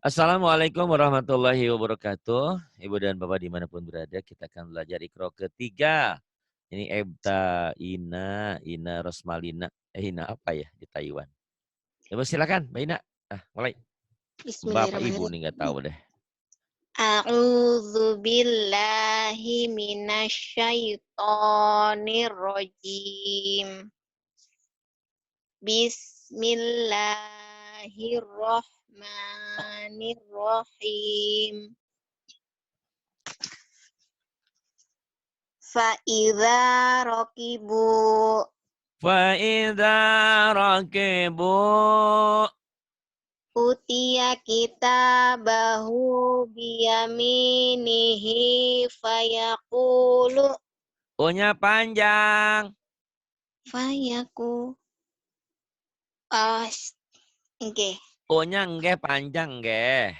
Assalamualaikum warahmatullahi wabarakatuh. Ibu dan Bapak dimanapun berada, kita akan belajar Iqra ketiga. Ini Ebta, Ina Rosmalina. Ina apa ya di Taiwan? Coba silakan, Mbak Ina. Mulai. Bapak Ibu nih nggak tahu Bismillahirrahmanirrahim. deh. A'udzu billahi minasyaitonir rajim. Bismillahirrahmanirrahim. Fa'idza raqibu Fa'idha rakibu. utiya kitabahu biyaminihi fayaqulu O-nya panjang. fayaku Oke. O-nya nggih panjang nggih.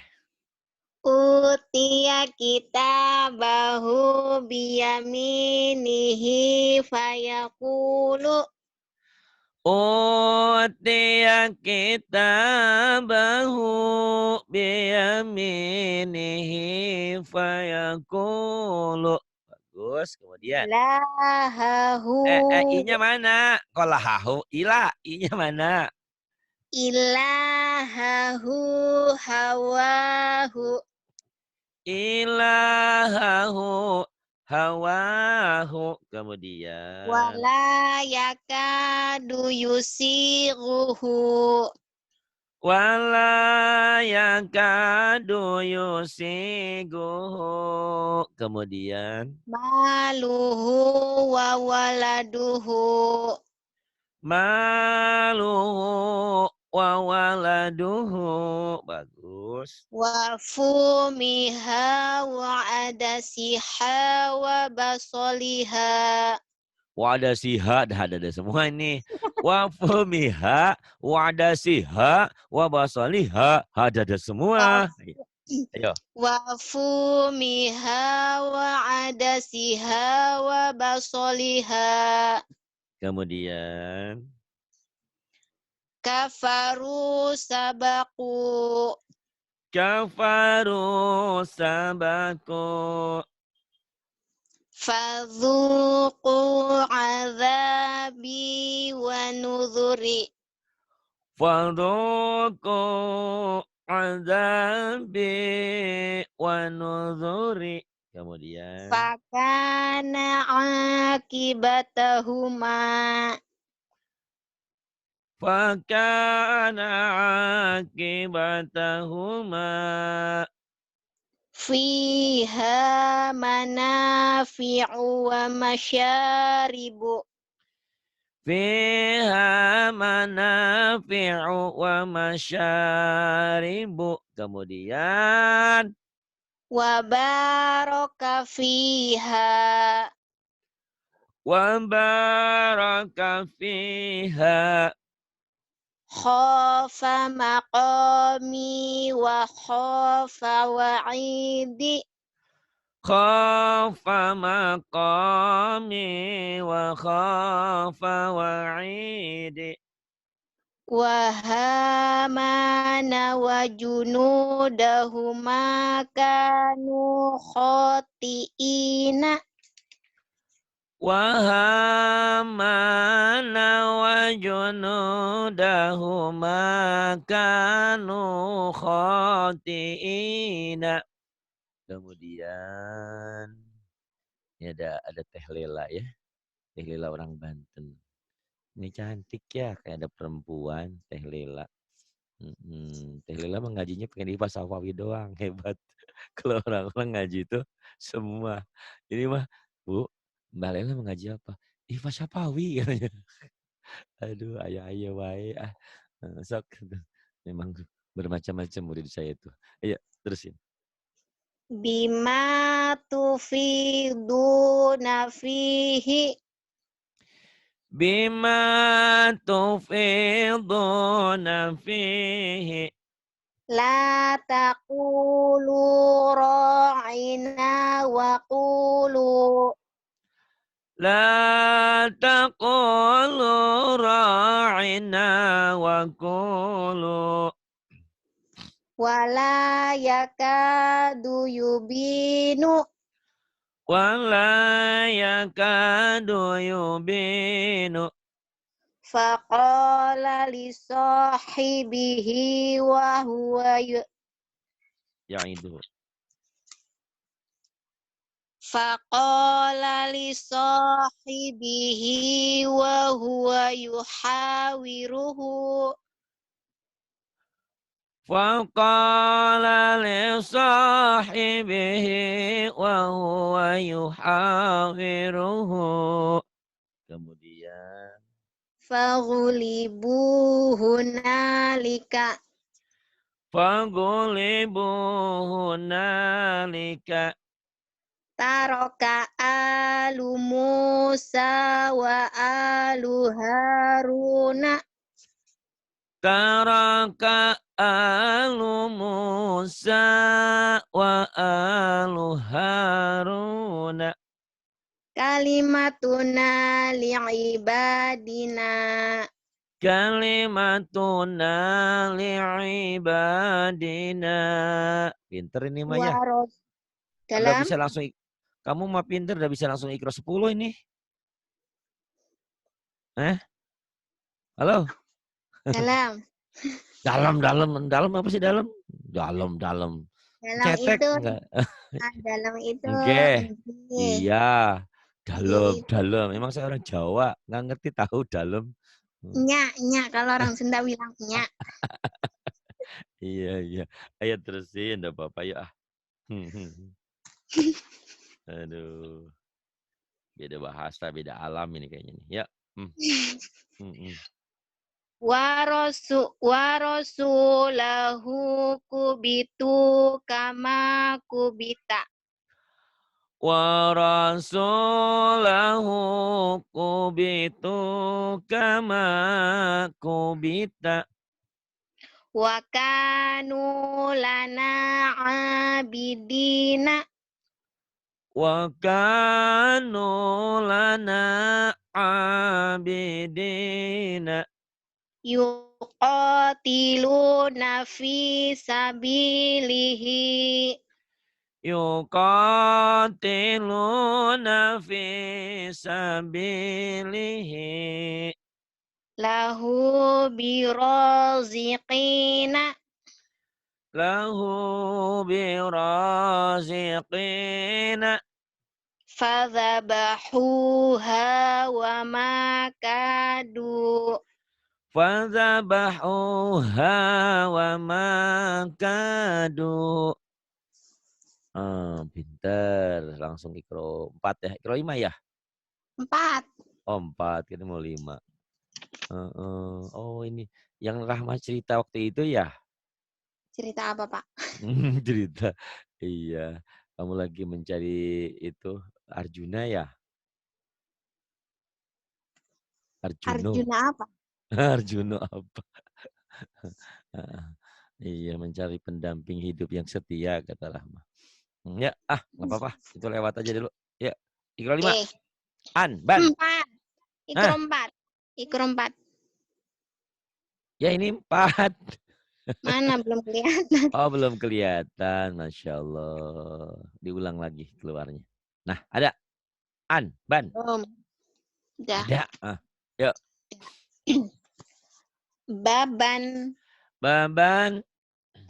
Utiya kitabahu biyaminihi fayaqulu Utiya kitabahu biyaminihi fayaqulu. Bagus, kemudian. lahahu I-nya mana? Kok lahahu? Ila, I-nya mana? ilahahu hawahu Ilahahu hawahu. Kemudian. wala yakadu yusighuhu Wala yakadu yusiguhu. Kemudian. maluhu wa waladuhu Maluhu wa waladuhu. Bagus. wa fumiha wa adasiha wa basoliha Wada siha, dah ada semua ini. Wa fumiha, wada siha, wa basaliha, ada wa semua. Ayo. wa fumiha wa adasiha wa basoliha Kemudian. kafaru sabaku Kafaru sabaku. fadhuqu azabi wa nuzuri Fadhuku azabi wa nuzuri. Kemudian. fakana akibatahuma Fakana akibatahuma. fiha manafi'u wa masyaribu Fiha manafi'u wa masyaribu. Kemudian. wa baraka fiha Wa baraka fiha. khafa maqami wa khafa wa'idi Khafa maqami wa khafa wa'idi. wa hamana wa junudahuma kanu khati'ina Wa hamana wa junudahuma kanu khati'ina. Kemudian ini ada Teh Lela ya. Teh Lela orang Banten. Ini cantik ya, kayak ada perempuan, Teh Lela. Teh Lela mengajinya pengen Ipa Safawi doang, hebat. Kalau orang-orang ngaji itu semua. Ini mah, Bu, Mbak Lela mengaji apa? Ipa Safawi katanya. Aduh, ayah-ayah wae. Sok. Memang bermacam-macam murid saya itu. Ayo, terusin. bima tufiduna fihi Bima tufiduna fihi. la taqulu ra'ina wa qulu La taqulu ra'ina wa qulu. Wala yakadu yubinu. Wala yakadu yubinu. Faqala li sahibihi wa huwa Ya'idu. Faqala li sahibihi wa huwa yuhawiruhu. Faqala li sahibihi wa huwa yuhawiruhu. Kemudian Faghulibu hunalika. Fagulibu hunalika. Taraka alu Musa wa alu Haruna. Taraka alu Musa wa alu Haruna. Kalimatuna li'ibadina. Kalimatuna li'ibadina. Pinter ini Maya. Waros. Udah Dalam. bisa langsung, kamu mah pinter, udah bisa langsung Iqra 10 ini. Halo? Dalam. Dalam apa sih dalam? Dalam. Dalam Cetek itu. enggak? Dalam itu. Oke. Nggih. Iya. Nggih. Dalam. Emang saya orang Jawa, nggak ngerti tahu dalam. Nyak. Kalau orang Sunda bilang nyak. Iya. Ayo terusin, enggak apa-apa ya. Aduh. Beda bahasa, beda alam ini kayaknya nih. Ya. Warasulahu kubitu kama kubita. Wa rasulahu kubitu kama kubita. Wa kanu lana abidina. Wa kanu lana abidina. Yuqatiluna fi sabilihi. Yuqatiluna fi sabilihi. Lahu biraziqina. Lahu biraziqina. Fadhabahuha wa makadu. Fadzabahuha wa makadu. Pinter. Langsung Iqra 4 ya. Iqra 5 ya? 4. Oh 4. Kita mau 5. Oh ini. Yang Rahma cerita waktu itu ya? Cerita apa, Pak? Cerita. Iya. Kamu lagi mencari itu Arjuna ya? Arjuno. Arjuna apa? Arjuno apa? Iya, mencari pendamping hidup yang setia, kata Rahma. Ya, nggak apa-apa. Itu lewat aja dulu. Ya, Iqra 5. Ban. 4. Iqra 4. Iqra 4. Ya ini 4. Mana belum kelihatan. Oh, belum kelihatan. Masya Allah. Diulang lagi keluarnya. Nah, ada. Ban. Belum. Udah. Ada. Yuk. Baban. Baban.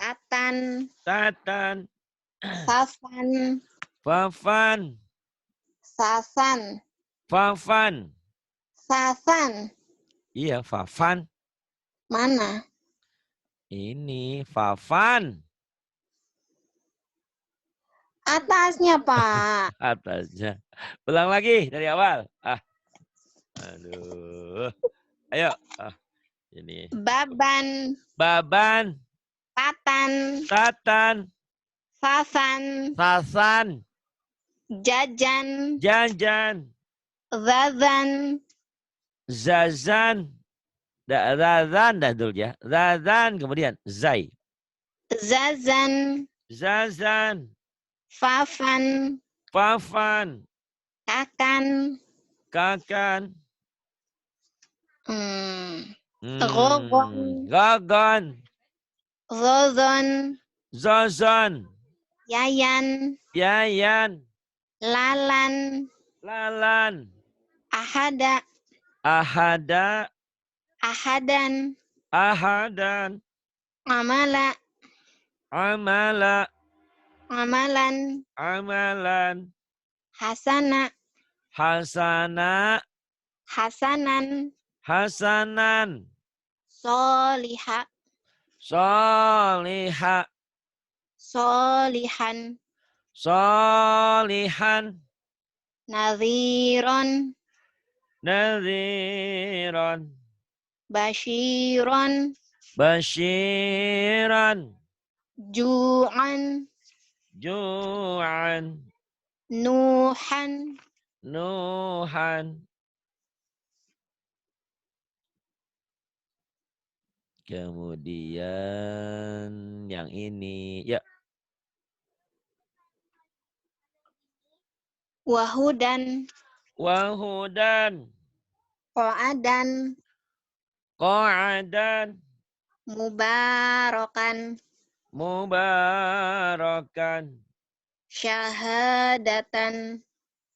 Tatan. Tatan. Safan. Fafan. Sasan. Fafan. Sasan. Iya, Fafan. Mana? Ini Fafan. Atasnya, Pak. Atasnya. Ulang lagi dari awal. Aduh. Ayo. Ini. Baban. Baban. Tatan. Tatan. Sasan. Sasan. Jajan. Janjan. Zazan. Zazan. Zazan dah dulu ya. Zazan kemudian Zai. Zazan. Zazan. Fafan. Fafan. Kakan. Kakan. Gogon. Gagan. Zozon, Zozon, Yayan, Yayan, Lalan, Lalan, Ahada, Ahada, Ahadan, Ahadan, Amala, Amala, Amalan, Amalan, Hasana, Hasana, Hasanan, Hasanan, Soliha, Soliha, Solihan, Solihan, Nadhiron, Nadhiran, Bashiron, Bashiran, Ju'an, Ju'an, Nuhan, Nuhan. Kemudian yang ini, ya, Wahudan, Wahudan, Qo'adan, Qa'adan, Mubarakan, Mubarakan, Syahadatan,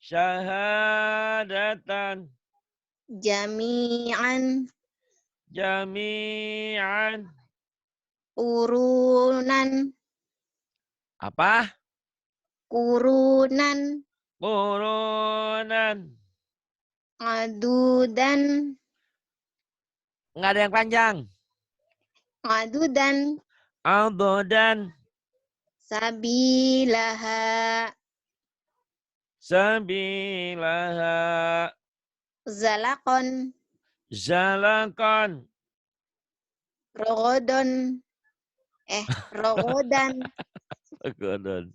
Syahadatan, Jami'an, Jami'an. Urunan, Apa? Kurunan, Kurunan. Adudan, Nggak ada yang panjang. Adudan, Aldodan, Sabilaha, Sabilaha, Zalakon, Zalakon, Rogodon, Rogodan, Rogodon,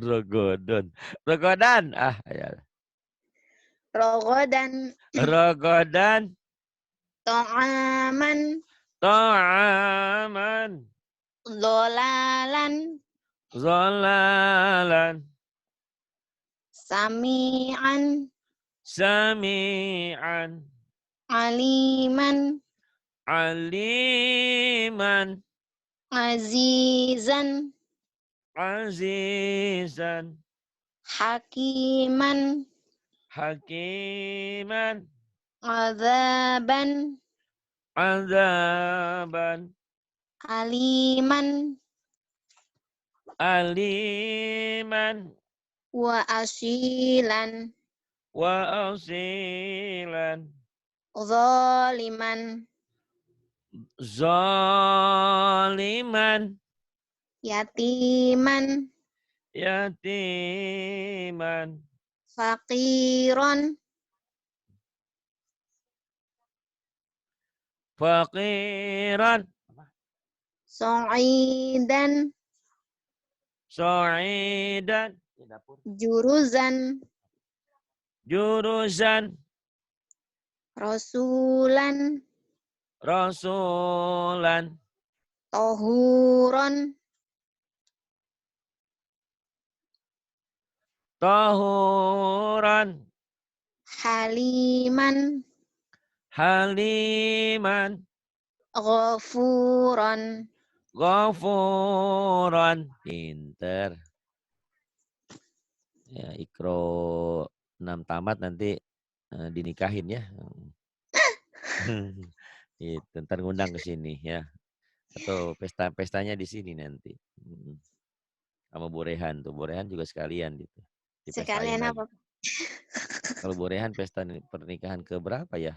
Rogodon, Rogodan. Ah, ya. Rogodan, Rogodan, To'aman, Ta'aman, Dolalan, Zolalan, Sami'an, Sami'an, Aliman, Aliman, Azizan, Azizan, Hakiman, Hakiman, Azaban, Azaban, Aliman, Aliman, wa asilan, Wa asilan, Zaliman, Zaliman, Yatiman, Yatiman, Faqiron, Faqiran, So'idan, Sa'idan, Juruzan, Jurusan, Rasulan, Rasulan, Tohuron, Tahuran, Haliman, Haliman, Ghafuron, Ghafuran. Pinter. Ya, Ikro 6 tamat nanti dinikahin ya. Itu, ntar ngundang ke sini ya. Atau pestanya di sini nanti. Sama Bu Rehan tuh. Bu Rehan juga sekalian gitu. Dipestain sekalian lagi. apa? Kalau Bu Rehan pesta pernikahan ke berapa ya?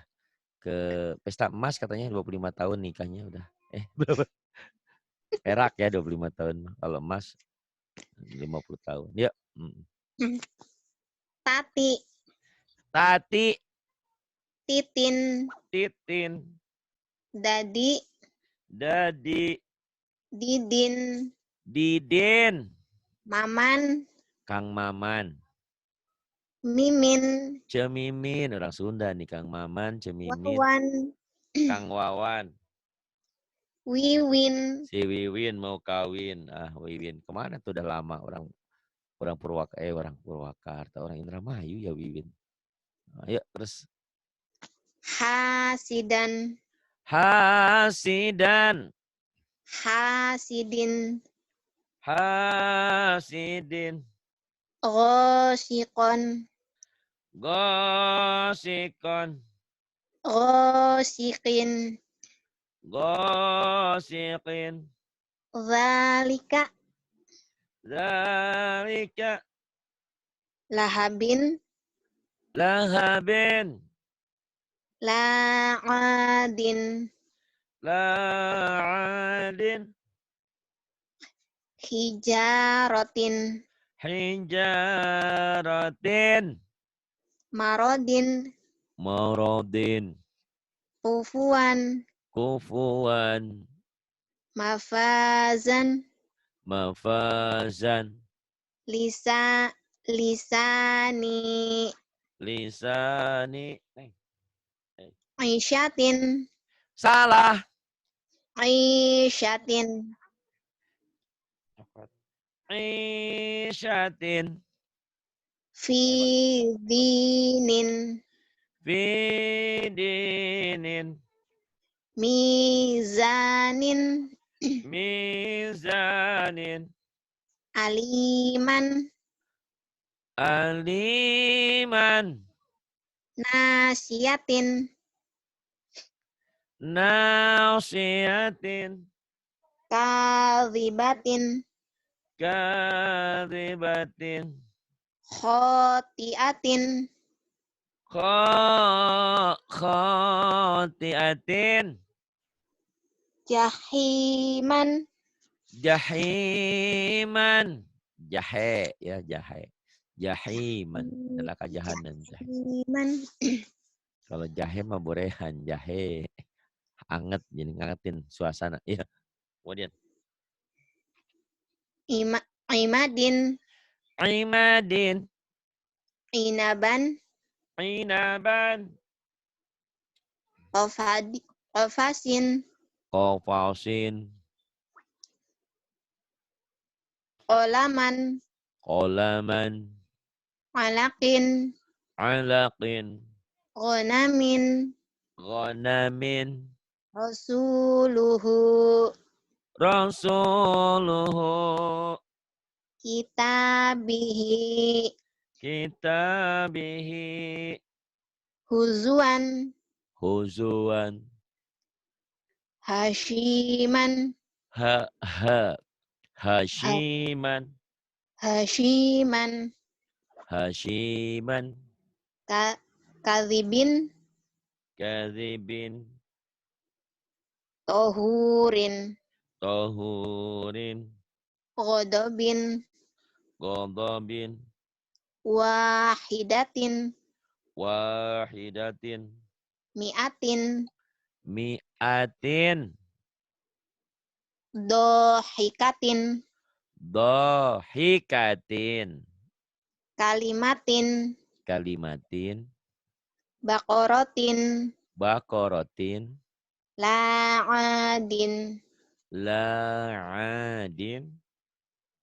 Ke pesta emas katanya 25 tahun nikahnya udah. Berapa? Perak ya 25 tahun. Kalau emas 50 tahun. Ya. Tati, Tati, Titin, Titin, Dadi, Dadi, Didin, Didin, Maman, Kang Maman, Mimin, Cemimin, orang Sunda nih Kang Maman, Cemimin, Wawan, Kang Wawan, Wiwin, si Wiwin mau kawin. Ah, Wiwin kemana tuh udah lama orang Purwakarta, orang Indramayu ya Wiwin. Ayo terus Hasidan, Hasidan, hasidin, hasidin, ghosiqon, gosikon, ghosiqin, gosikin, zalika, zalika, lahabin, lahabin, la'adin, la'adin, hijarotin, hijaratin, marodin, marodin, kufuan, kufuwan, mafazan, mafazan, lisani, lisani. aisyatin, Salah. aisyatin, Isyatin, fi dinin, fidinin, mizanin, mizanin, aliman, aliman, nasiyatin, nasiyatin, kadhibatin, kadibatin, khotiatin, khotiatin, jahiman, jahiman, jahe, ya jahe, jahiman, neraka jahanam. Jahe. jahiman, Kalau jahe mah borehan, jahe. Anget, jadi ngangetin suasana. Iya. Kemudian. imadin, Imadin. inaban, Inaban. qafasin, Kofasin. qolaman, Kolaman. alakin, Alaqin. ghanamin, Ghanamin. rasuluhu, Rasuluhu. kitabihi, Kitabihi. huzuan, Huzuan. hashiman, ha- Hashiman. hashiman, Hashiman. kadhibin, Kadhibin. tohurin, Tahurin. ghodobin, Ghadabin. wahidatin, Wahidatin. mi'atin, Mi'atin. dohikatin, Dohikatin. kalimatin, Kalimatin. bakorotin, Bakorotin. la'adin, La'adin.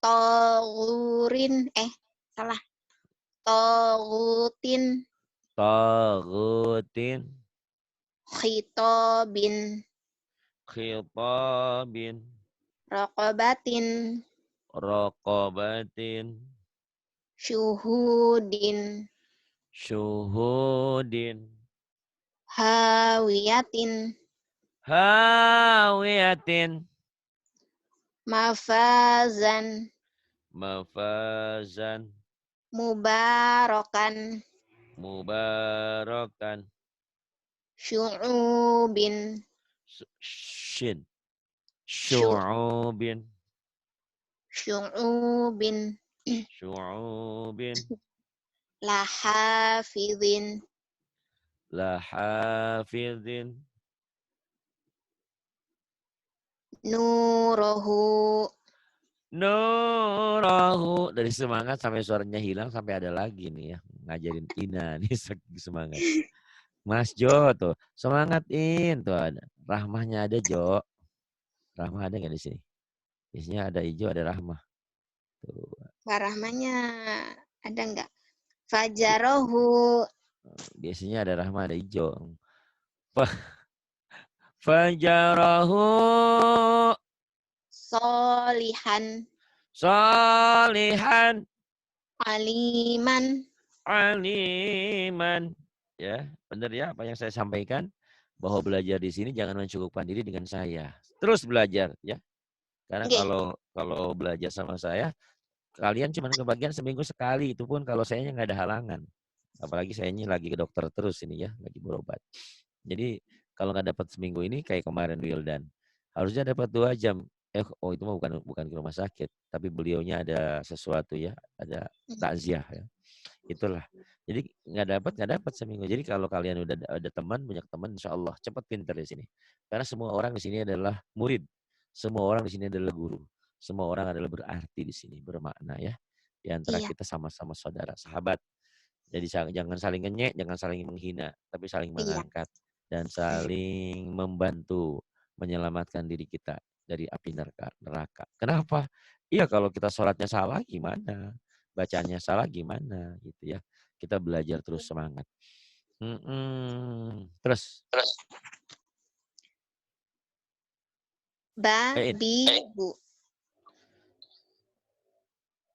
toghurin, salah, toghutin, Taghutin. khitobin, Khitabin. rokobatin, Raqabatin. syuhudin, Syuhudin. hawiyatin, Hawiyatin. mafazan, Mafazan. mubarakan, Mubarakan. syu'ubin, Shin. syu- Syu'ubin. syu'ubin, Syu'ubin. lahafidhin, Lahafidhin. nurohu, Nurahu. Dari semangat sampai suaranya hilang sampai ada lagi nih ya. Ngajarin Ina nih saking semangat. Mas Jo tuh. Semangatin tuh ada. Rahmahnya ada Jo. Rahmah ada nggak di sini? Biasanya ada hijau ada Rahmah. Tuh. warahmanya ada nggak? Fajarohu, Biasanya ada Rahmah ada hijau. Fajarahu. Solihan. Solihan. Aliman. Aliman. Ya, benar ya apa yang saya sampaikan, bahwa belajar di sini jangan mencukupkan diri dengan saya. Terus belajar ya. Karena Oke. kalau belajar sama saya, kalian cuma kebagian seminggu sekali, itu pun kalau saya nggak ada halangan. Apalagi saya ini lagi ke dokter terus ini ya, lagi berobat. Jadi kalau nggak dapat seminggu ini kayak kemarin Wildan, harusnya dapat 2 jam. Oh itu mah bukan ke rumah sakit, tapi beliaunya ada sesuatu ya, ada takziah ya. Itulah. Jadi nggak dapat seminggu. Jadi kalau kalian udah ada teman, banyak teman, insya Allah cepat pintar di sini. Karena semua orang di sini adalah murid, semua orang di sini adalah guru, semua orang adalah berarti di sini, bermakna ya. Di antara Iya. kita sama-sama saudara, sahabat. Jadi jangan saling ngenyek, jangan saling menghina, tapi saling Iya. mengangkat dan saling membantu menyelamatkan diri kita dari api neraka. Kenapa? Iya kalau kita sholatnya salah gimana? Bacanya salah gimana gitu ya. Kita belajar terus semangat. Terus? Terus. Babibu.